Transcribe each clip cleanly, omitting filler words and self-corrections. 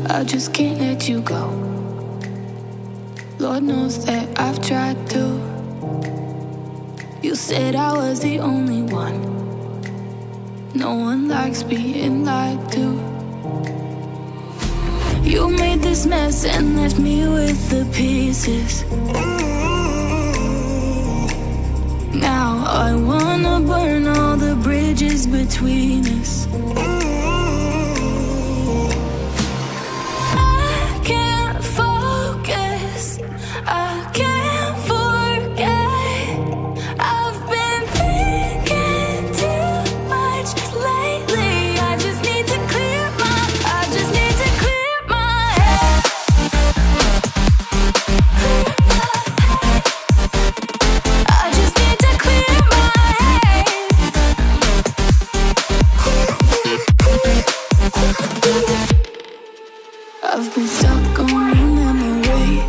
I just can't let you go. Lord knows that I've tried to. You said I was the only one. No one likes being lied to. You made this mess and left me with the pieces. Now I wanna burn all the bridges between us. I can't focus, I can't forget. I've been thinking too much lately. I just need to clear my head. I just need to clear my head. I've been stuck on your memory,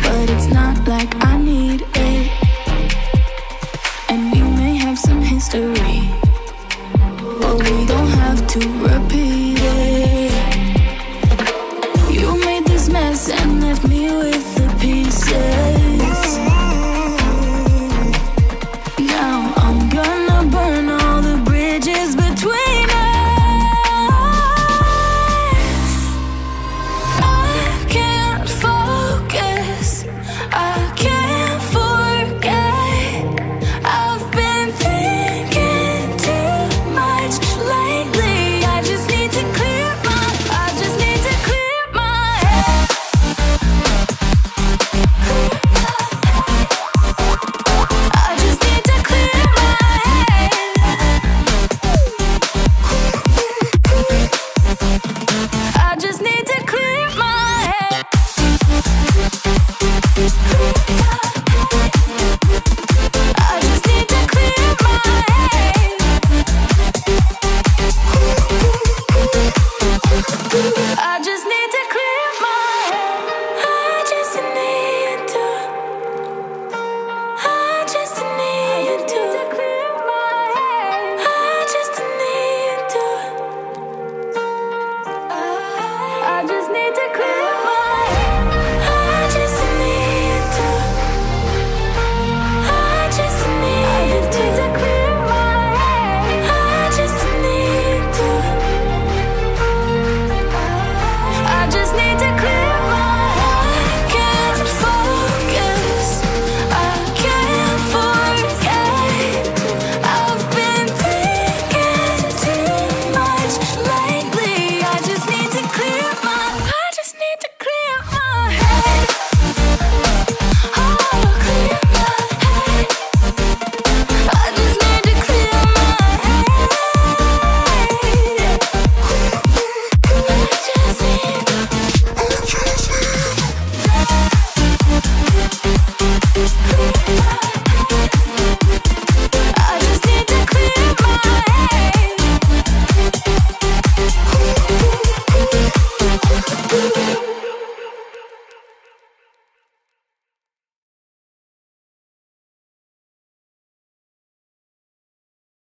but it's not like I need it. And we may have some history, but we don't have to repeat.